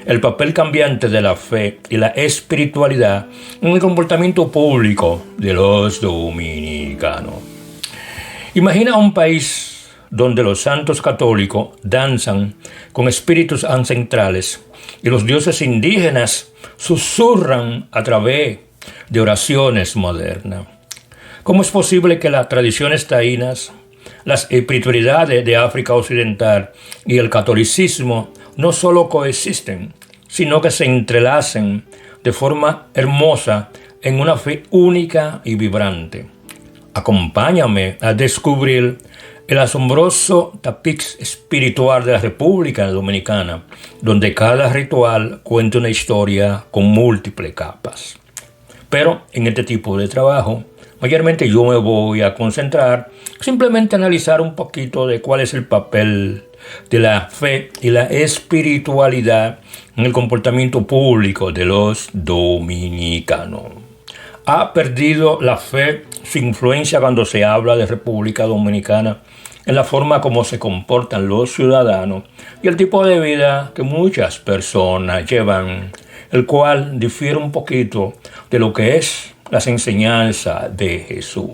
el papel cambiante de la fe y la espiritualidad en el comportamiento público de los dominicanos. Imagina un país donde los santos católicos danzan con espíritus ancestrales y los dioses indígenas susurran a través de oraciones modernas. ¿Cómo es posible que las tradiciones taínas, las espiritualidades de África Occidental y el catolicismo no solo coexisten, sino que se entrelacen de forma hermosa en una fe única y vibrante? Acompáñame a descubrir el asombroso tapiz espiritual de la República Dominicana, donde cada ritual cuenta una historia con múltiples capas. Pero en este tipo de trabajo, mayormente yo me voy a concentrar simplemente a analizar un poquito de cuál es el papel de la fe y la espiritualidad en el comportamiento público de los dominicanos. ¿Ha perdido la fe su influencia cuando se habla de República Dominicana en la forma como se comportan los ciudadanos y el tipo de vida que muchas personas llevan, el cual difiere un poquito de lo que es las enseñanzas de Jesús?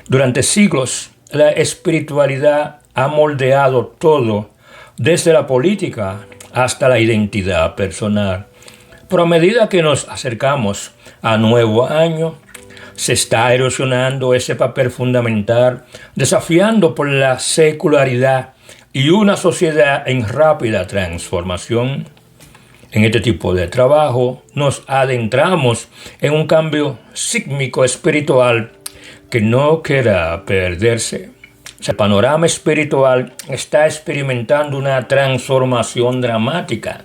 Durante siglos, la espiritualidad ha moldeado todo, desde la política hasta la identidad personal. Pero a medida que nos acercamos a nuevo año, se está erosionando ese papel fundamental, desafiando por la secularidad y una sociedad en rápida transformación. En este tipo de trabajo nos adentramos en un cambio sísmico espiritual que no queda perderse. El panorama espiritual está experimentando una transformación dramática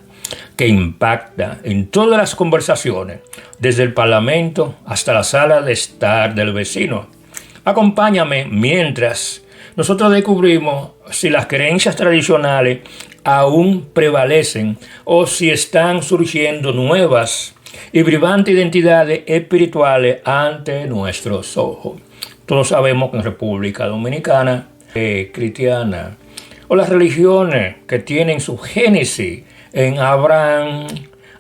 que impacta en todas las conversaciones, desde el parlamento hasta la sala de estar del vecino. Acompáñame mientras nosotros descubrimos si las creencias tradicionales aún prevalecen o si están surgiendo nuevas y vibrantes identidades espirituales ante nuestros ojos. Todos sabemos que en República Dominicana, cristiana, o las religiones que tienen su génesis en Abraham,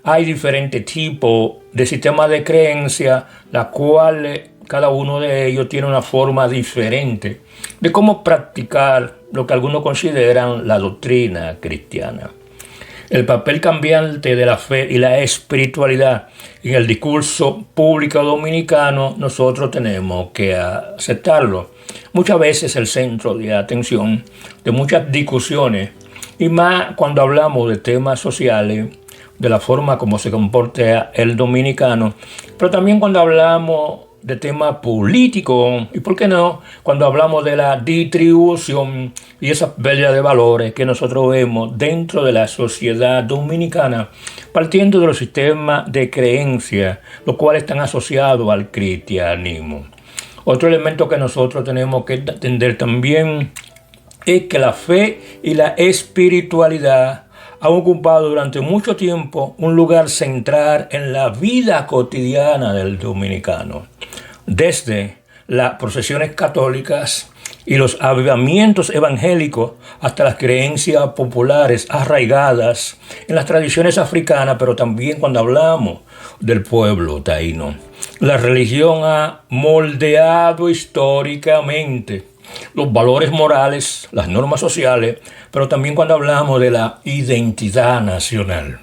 hay diferentes tipos de sistemas de creencia, la cual cada uno de ellos tiene una forma diferente de cómo practicar lo que algunos consideran la doctrina cristiana. El papel cambiante de la fe y la espiritualidad en el discurso público dominicano, nosotros tenemos que aceptarlo. Muchas veces el centro de atención de muchas discusiones, y más cuando hablamos de temas sociales, de la forma como se comporta el dominicano, pero también cuando hablamos de temas políticos y, ¿por qué no?, cuando hablamos de la distribución y esa pérdida de valores que nosotros vemos dentro de la sociedad dominicana, partiendo de los sistemas de creencia, los cuales están asociados al cristianismo. Otro elemento que nosotros tenemos que entender también es que la fe y la espiritualidad han ocupado durante mucho tiempo un lugar central en la vida cotidiana del dominicano. Desde las procesiones católicas y los avivamientos evangélicos hasta las creencias populares arraigadas en las tradiciones africanas, pero también cuando hablamos del pueblo taíno. La religión ha moldeado históricamente los valores morales, las normas sociales, pero también cuando hablamos de la identidad nacional.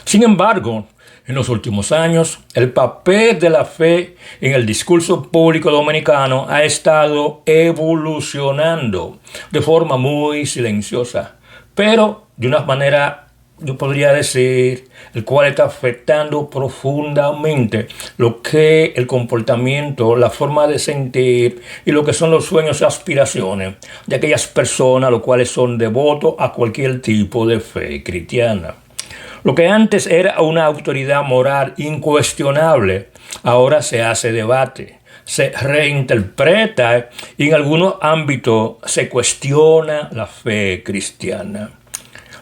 Sin embargo, en los últimos años, el papel de la fe en el discurso público dominicano ha estado evolucionando de forma muy silenciosa, pero de una manera, yo podría decir, el cual está afectando profundamente lo que el comportamiento, la forma de sentir y lo que son los sueños y aspiraciones de aquellas personas los cuales son devotos a cualquier tipo de fe cristiana. Lo que antes era una autoridad moral incuestionable, ahora se hace debate, se reinterpreta y en algunos ámbitos se cuestiona la fe cristiana.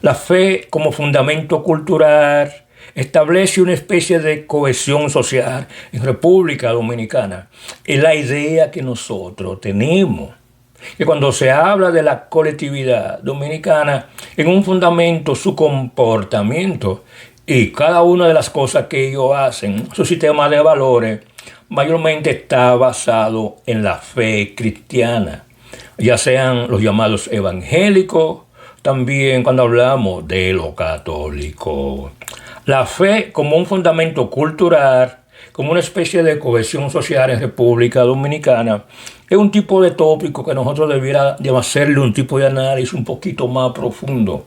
La fe como fundamento cultural establece una especie de cohesión social en República Dominicana. Es la idea que nosotros tenemos. que cuando se habla de la colectividad dominicana, en un fundamento su comportamiento y cada una de las cosas que ellos hacen, su sistema de valores, mayormente está basado en la fe cristiana, ya sean los llamados evangélicos, también cuando hablamos de lo católico. La fe como un fundamento cultural, como una especie de cohesión social en República Dominicana, es un tipo de tópico que nosotros debiéramos hacerle un tipo de análisis un poquito más profundo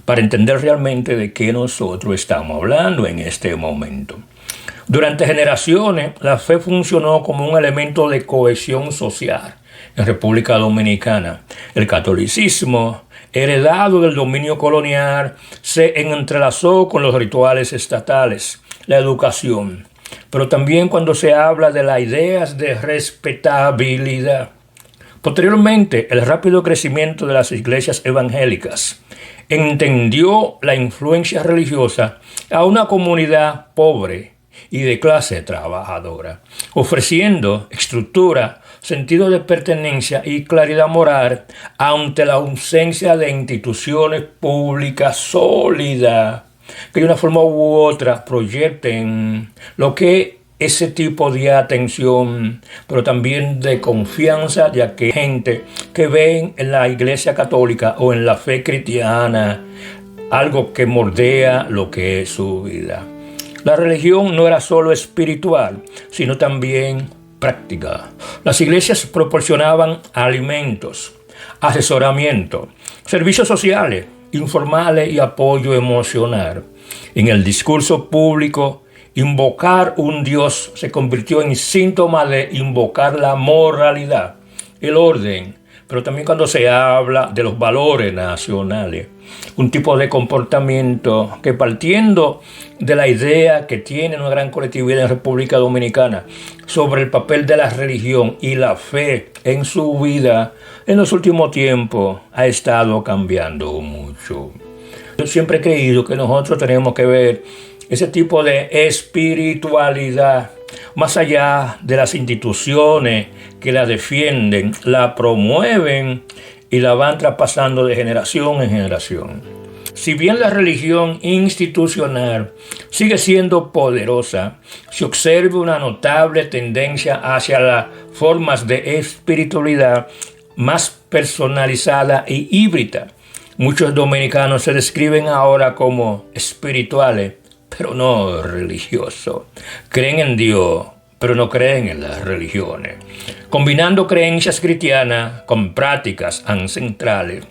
para entender realmente de qué nosotros estamos hablando en este momento. Durante generaciones, la fe funcionó como un elemento de cohesión social en República Dominicana. El catolicismo, heredado del dominio colonial, se entrelazó con los rituales estatales, la educación, pero también cuando se habla de las ideas de respetabilidad. Posteriormente, el rápido crecimiento de las iglesias evangélicas entendió la influencia religiosa a una comunidad pobre y de clase trabajadora, ofreciendo estructura, sentido de pertenencia y claridad moral ante la ausencia de instituciones públicas sólidas que de una forma u otra proyecten lo que ese tipo de atención, pero también de confianza de aquella gente que ven en la Iglesia Católica o en la fe cristiana algo que moldea lo que es su vida. La religión no era solo espiritual, sino también práctica. Las iglesias proporcionaban alimentos, asesoramiento, servicios sociales, informales y apoyo emocional. En el discurso público, invocar un Dios se convirtió en síntoma de invocar la moralidad, el orden, pero también cuando se habla de los valores nacionales, un tipo de comportamiento que partiendo de la idea que tiene una gran colectividad en República Dominicana sobre el papel de la religión y la fe en su vida, en los últimos tiempos ha estado cambiando mucho. Yo siempre he creído que nosotros tenemos que ver ese tipo de espiritualidad más allá de las instituciones que la defienden, la promueven y la van traspasando de generación en generación. Si bien la religión institucional sigue siendo poderosa, se observa una notable tendencia hacia las formas de espiritualidad más personalizada e híbrida. Muchos dominicanos se describen ahora como espirituales, pero no religiosos. Creen en Dios, pero no creen en las religiones. Combinando creencias cristianas con prácticas ancestrales,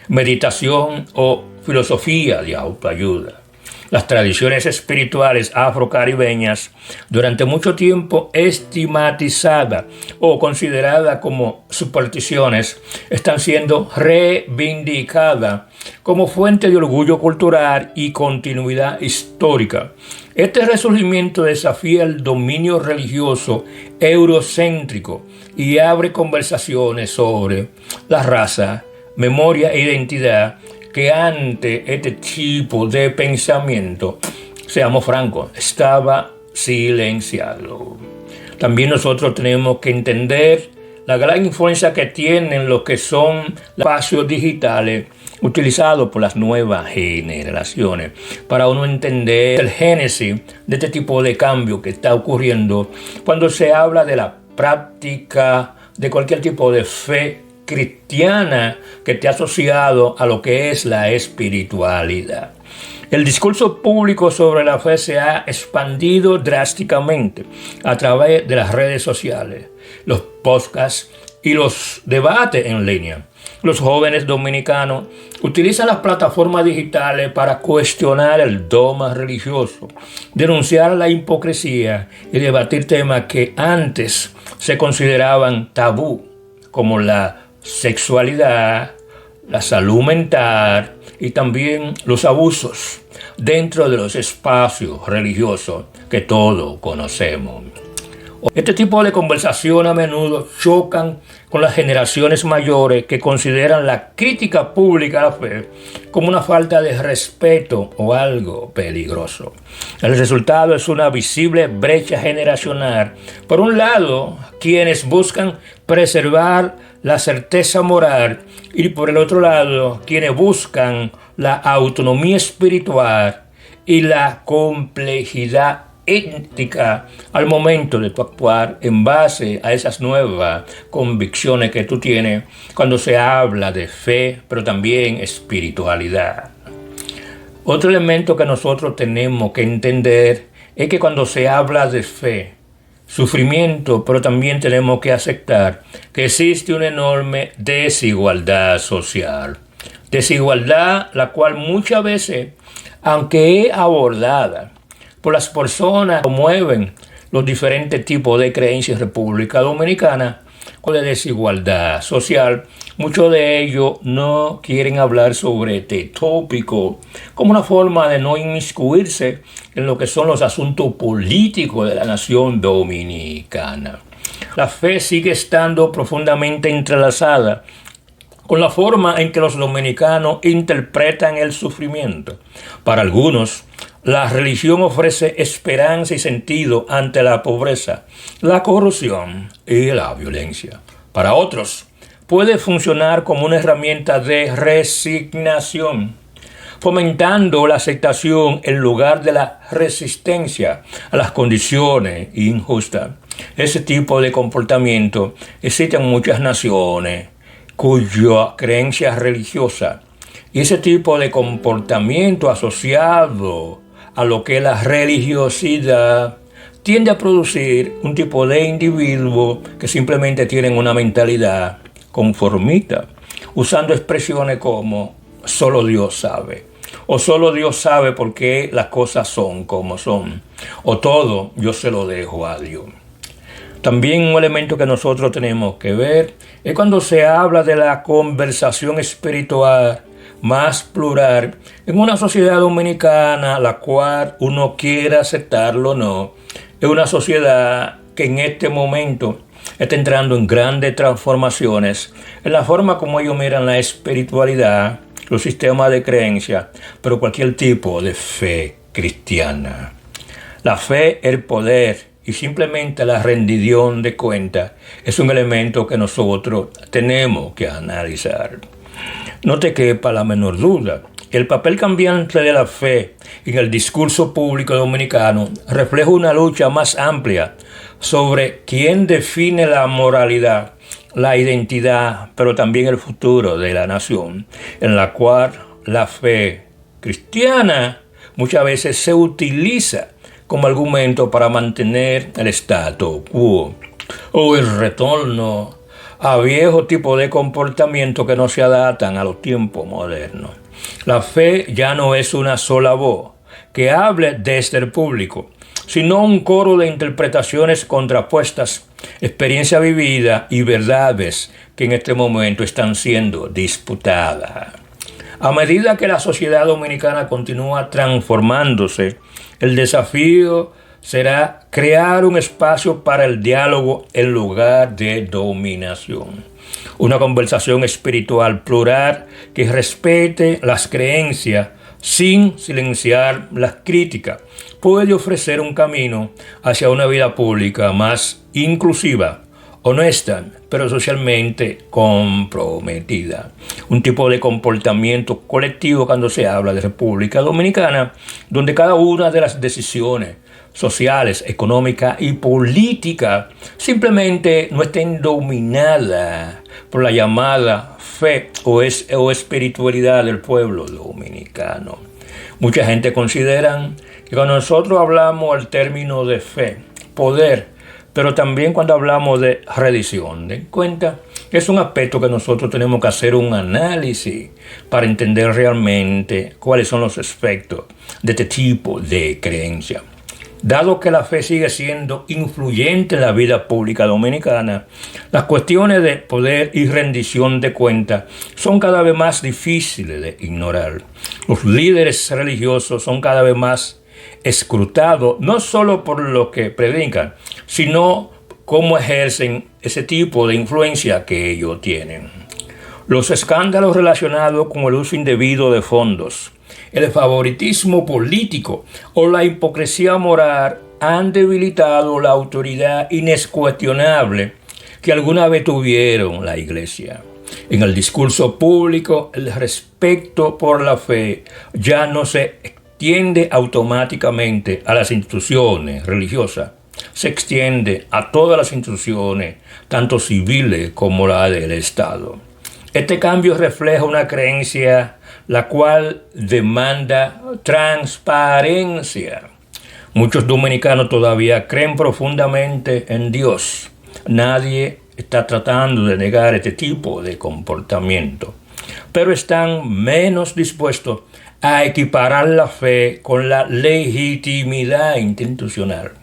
meditación o filosofía de autoayuda. Las tradiciones espirituales afrocaribeñas, durante mucho tiempo estigmatizadas o consideradas como supersticiones, están siendo reivindicadas como fuente de orgullo cultural y continuidad histórica. Este resurgimiento desafía el dominio religioso eurocéntrico y abre conversaciones sobre la raza, memoria e identidad que ante este tipo de pensamiento, seamos francos, estaba silenciado. También nosotros tenemos que entender la gran influencia que tienen lo que son los espacios digitales utilizados por las nuevas generaciones para uno entender el génesis de este tipo de cambio que está ocurriendo cuando se habla de la práctica de cualquier tipo de fe cristiana que esté asociado a lo que es la espiritualidad. El discurso público sobre la fe se ha expandido drásticamente a través de las redes sociales, los podcasts y los debates en línea. Los jóvenes dominicanos utilizan las plataformas digitales para cuestionar el dogma religioso, denunciar la hipocresía y debatir temas que antes se consideraban tabú, como la sexualidad, la salud mental y también los abusos dentro de los espacios religiosos que todos conocemos. Este tipo de conversación a menudo chocan con las generaciones mayores que consideran la crítica pública a la fe como una falta de respeto o algo peligroso. El resultado es una visible brecha generacional. Por un lado, quienes buscan preservar la certeza moral y por el otro lado, quienes buscan la autonomía espiritual y la complejidad ética al momento de tu actuar en base a esas nuevas convicciones que tú tienes cuando se habla de fe, pero también espiritualidad. Otro elemento que nosotros tenemos que entender es que cuando se habla de fe, sufrimiento, pero también tenemos que aceptar que existe una enorme desigualdad social. Desigualdad la cual muchas veces, aunque es abordada por las personas que promueven los diferentes tipos de creencias en República Dominicana, con la desigualdad social, muchos de ellos no quieren hablar sobre este tópico como una forma de no inmiscuirse en lo que son los asuntos políticos de la nación dominicana. La fe sigue estando profundamente entrelazada con la forma en que los dominicanos interpretan el sufrimiento. Para algunos, la religión ofrece esperanza y sentido ante la pobreza, la corrupción y la violencia. Para otros, puede funcionar como una herramienta de resignación, fomentando la aceptación en lugar de la resistencia a las condiciones injustas. Ese tipo de comportamiento existe en muchas naciones cuya creencia religiosa y ese tipo de comportamiento asociado a lo que es la religiosidad tiende a producir un tipo de individuo que simplemente tienen una mentalidad conformista, usando expresiones como solo Dios sabe, o solo Dios sabe por qué las cosas son como son, o todo yo se lo dejo a Dios. También un elemento que nosotros tenemos que ver es cuando se habla de la conversación espiritual más plural en una sociedad dominicana, la cual uno quiera aceptarlo o no, es una sociedad que en este momento está entrando en grandes transformaciones en la forma como ellos miran la espiritualidad, los sistemas de creencia, pero cualquier tipo de fe cristiana. La fe, el poder y simplemente la rendición de cuentas es un elemento que nosotros tenemos que analizar. No te quepa la menor duda, el papel cambiante de la fe en el discurso público dominicano refleja una lucha más amplia sobre quién define la moralidad, la identidad, pero también el futuro de la nación, en la cual la fe cristiana muchas veces se utiliza como argumento para mantener el status quo o el retorno a viejos tipos de comportamiento que no se adaptan a los tiempos modernos. La fe ya no es una sola voz que hable desde el público, sino un coro de interpretaciones contrapuestas, experiencia vivida y verdades que en este momento están siendo disputadas. A medida que la sociedad dominicana continúa transformándose, el desafío será crear un espacio para el diálogo en lugar de dominación. Una conversación espiritual plural que respete las creencias sin silenciar las críticas puede ofrecer un camino hacia una vida pública más inclusiva, honesta, pero socialmente comprometida. Un tipo de comportamiento colectivo cuando se habla de República Dominicana, donde cada una de las decisiones sociales, económicas y políticas simplemente no estén dominadas por la llamada fe o espiritualidad del pueblo dominicano. Mucha gente considera que cuando nosotros hablamos el término de fe, poder, pero también cuando hablamos de rendición de cuenta, es un aspecto que nosotros tenemos que hacer un análisis para entender realmente cuáles son los efectos de este tipo de creencia. Dado que la fe sigue siendo influyente en la vida pública dominicana, las cuestiones de poder y rendición de cuentas son cada vez más difíciles de ignorar. Los líderes religiosos son cada vez más escrutados, no solo por lo que predican, sino cómo ejercen ese tipo de influencia que ellos tienen. Los escándalos relacionados con el uso indebido de fondos, el favoritismo político o la hipocresía moral han debilitado la autoridad incuestionable que alguna vez tuvieron la Iglesia. En el discurso público, el respeto por la fe ya no se extiende automáticamente a las instituciones religiosas, se extiende a todas las instituciones, tanto civiles como la del Estado. Este cambio refleja una creencia la cual demanda transparencia. Muchos dominicanos todavía creen profundamente en Dios. Nadie está tratando de negar este tipo de comportamiento, pero están menos dispuestos a equiparar la fe con la legitimidad institucional.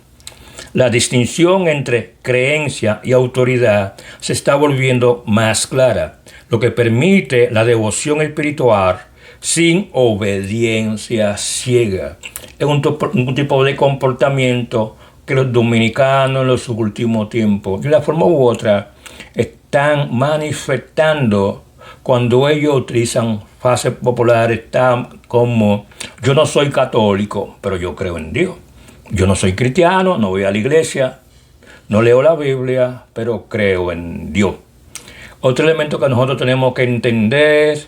La distinción entre creencia y autoridad se está volviendo más clara, lo que permite la devoción espiritual sin obediencia ciega. Es un tipo de comportamiento que los dominicanos en los últimos tiempos, de una forma u otra, están manifestando cuando ellos utilizan frases populares tan como: yo no soy católico, pero yo creo en Dios. Yo no soy cristiano, no voy a la iglesia, no leo la Biblia, pero creo en Dios. Otro elemento que nosotros tenemos que entender: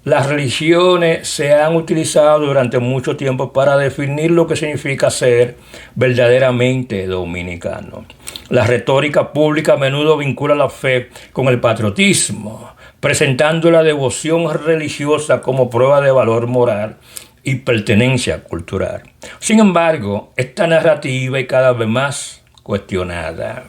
las religiones se han utilizado durante mucho tiempo para definir lo que significa ser verdaderamente dominicano. La retórica pública a menudo vincula la fe con el patriotismo, presentando la devoción religiosa como prueba de valor moral y pertenencia cultural. Sin embargo, esta narrativa es cada vez más cuestionada.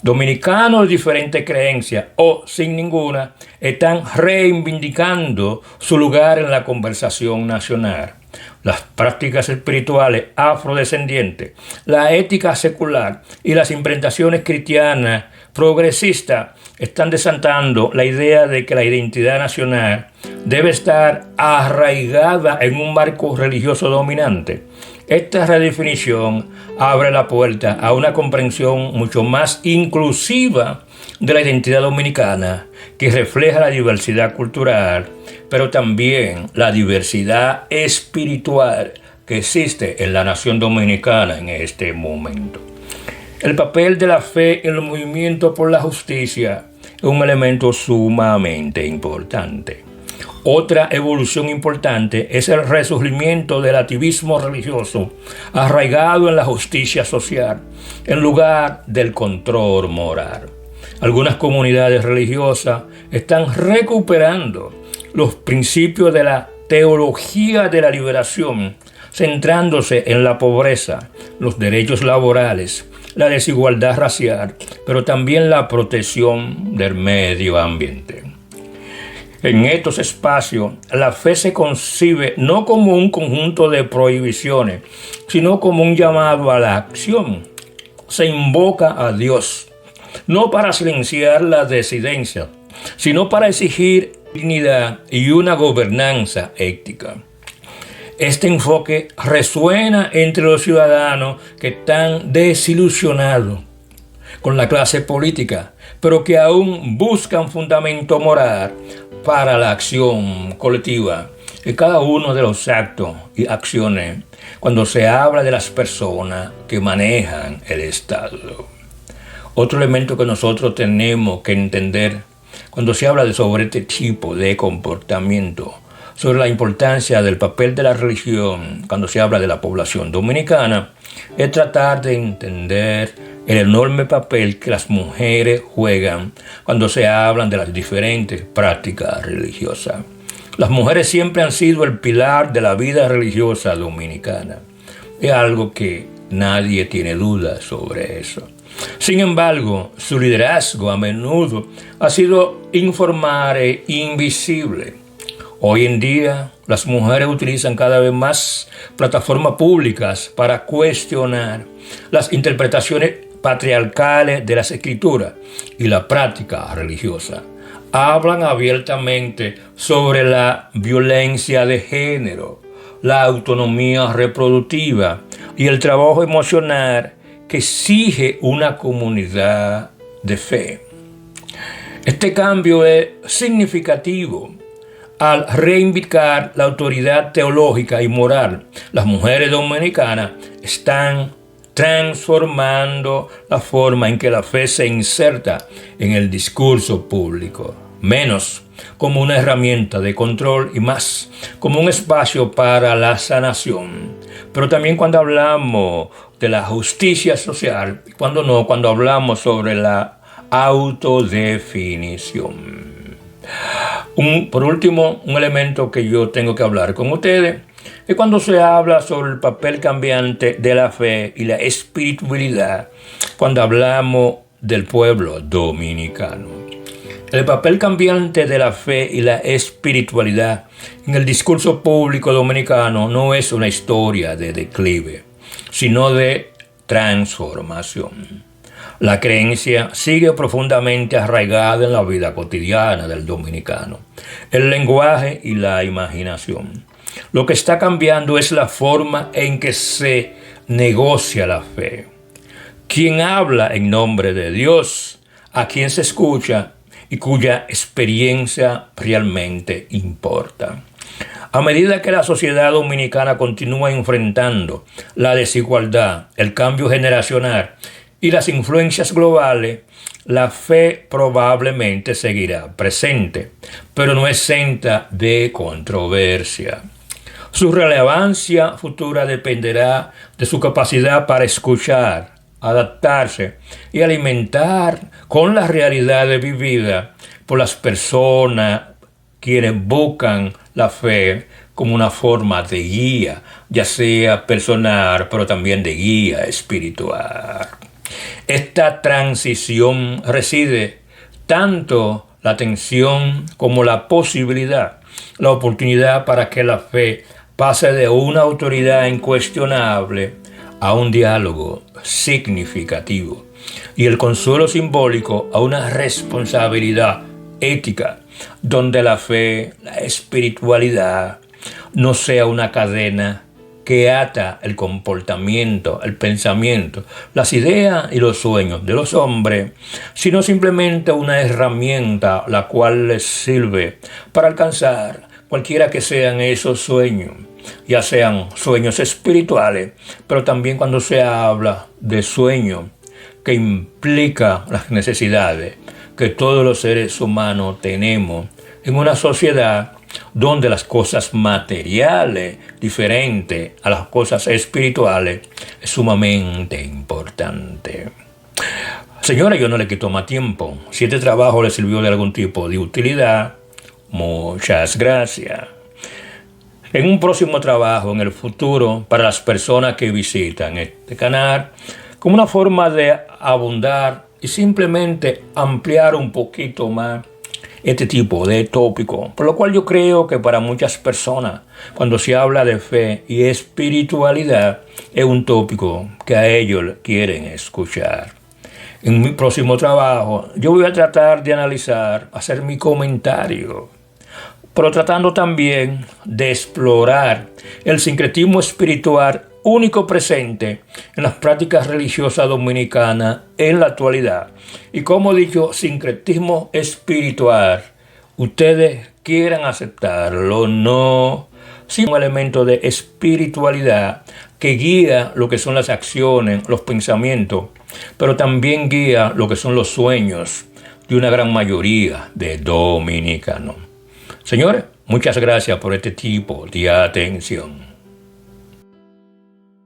Dominicanos de diferentes creencias o sin ninguna están reivindicando su lugar en la conversación nacional. Las prácticas espirituales afrodescendientes, la ética secular y las implementaciones cristianas progresistas están desatando la idea de que la identidad nacional debe estar arraigada en un marco religioso dominante. Esta redefinición abre la puerta a una comprensión mucho más inclusiva de la identidad dominicana, que refleja la diversidad cultural, pero también la diversidad espiritual que existe en la nación dominicana en este momento. El papel de la fe en el movimiento por la justicia es un elemento sumamente importante. Otra evolución importante es el resurgimiento del activismo religioso arraigado en la justicia social, en lugar del control moral. Algunas comunidades religiosas están recuperando los principios de la teología de la liberación, centrándose en la pobreza, los derechos laborales, la desigualdad racial, pero también la protección del medio ambiente. En estos espacios, la fe se concibe no como un conjunto de prohibiciones, sino como un llamado a la acción. Se invoca a Dios, no para silenciar la disidencia, sino para exigir dignidad y una gobernanza ética. Este enfoque resuena entre los ciudadanos que están desilusionados con la clase política, pero que aún buscan fundamento moral para la acción colectiva en cada uno de los actos y acciones cuando se habla de las personas que manejan el Estado. Otro elemento que nosotros tenemos que entender cuando se habla sobre este tipo de comportamiento, sobre la importancia del papel de la religión cuando se habla de la población dominicana, es tratar de entender el enorme papel que las mujeres juegan cuando se hablan de las diferentes prácticas religiosas. Las mujeres siempre han sido el pilar de la vida religiosa dominicana. Es algo que nadie tiene duda sobre eso. Sin embargo, su liderazgo a menudo ha sido informal e invisible. Hoy en día, las mujeres utilizan cada vez más plataformas públicas para cuestionar las interpretaciones patriarcales de las escrituras y la práctica religiosa. Hablan abiertamente sobre la violencia de género, la autonomía reproductiva y el trabajo emocional que exige una comunidad de fe. Este cambio es significativo al reivindicar la autoridad teológica y moral. Las mujeres dominicanas están transformando la forma en que la fe se inserta en el discurso público, menos como una herramienta de control y más como un espacio para la sanación. Pero también cuando hablamos de la justicia social, cuando hablamos sobre la autodefinición. Por último, un elemento que yo tengo que hablar con ustedes es cuando se habla sobre el papel cambiante de la fe y la espiritualidad cuando hablamos del pueblo dominicano. El papel cambiante de la fe y la espiritualidad en el discurso público dominicano no es una historia de declive, sino de transformación. La creencia sigue profundamente arraigada en la vida cotidiana del dominicano, el lenguaje y la imaginación. Lo que está cambiando es la forma en que se negocia la fe. Quien habla en nombre de Dios, a quien se escucha y cuya experiencia realmente importa. A medida que la sociedad dominicana continúa enfrentando la desigualdad, el cambio generacional y las influencias globales, la fe probablemente seguirá presente, pero no exenta de controversia. Su relevancia futura dependerá de su capacidad para escuchar, adaptarse y alimentar con la realidad vivida por las personas quienes buscan la fe como una forma de guía, ya sea personal, pero también de guía espiritual. Esta transición reside tanto la tensión como la posibilidad, la oportunidad para que la fe pase de una autoridad incuestionable a un diálogo significativo y el consuelo simbólico a una responsabilidad ética, donde la fe, la espiritualidad, no sea una cadena que ata el comportamiento, el pensamiento, las ideas y los sueños de los hombres, sino simplemente una herramienta la cual les sirve para alcanzar cualquiera que sean esos sueños, ya sean sueños espirituales, pero también cuando se habla de sueños que implica las necesidades que todos los seres humanos tenemos en una sociedad donde las cosas materiales, diferentes a las cosas espirituales, es sumamente importante. Señora, yo no le quito más tiempo. Si este trabajo le sirvió de algún tipo de utilidad, muchas gracias. En un próximo trabajo, en el futuro, para las personas que visitan este canal, como una forma de abundar y simplemente ampliar un poquito más este tipo de tópico, por lo cual yo creo que para muchas personas, cuando se habla de fe y espiritualidad, es un tópico que a ellos quieren escuchar. En mi próximo trabajo, yo voy a tratar de analizar, hacer mi comentario, pero tratando también de explorar el sincretismo espiritual único presente en las prácticas religiosas dominicanas en la actualidad. Y como dicho, sincretismo espiritual, ustedes quieran aceptarlo o no, sino un elemento de espiritualidad que guía lo que son las acciones, los pensamientos, pero también guía lo que son los sueños de una gran mayoría de dominicanos. Señores, muchas gracias por este tipo de atención.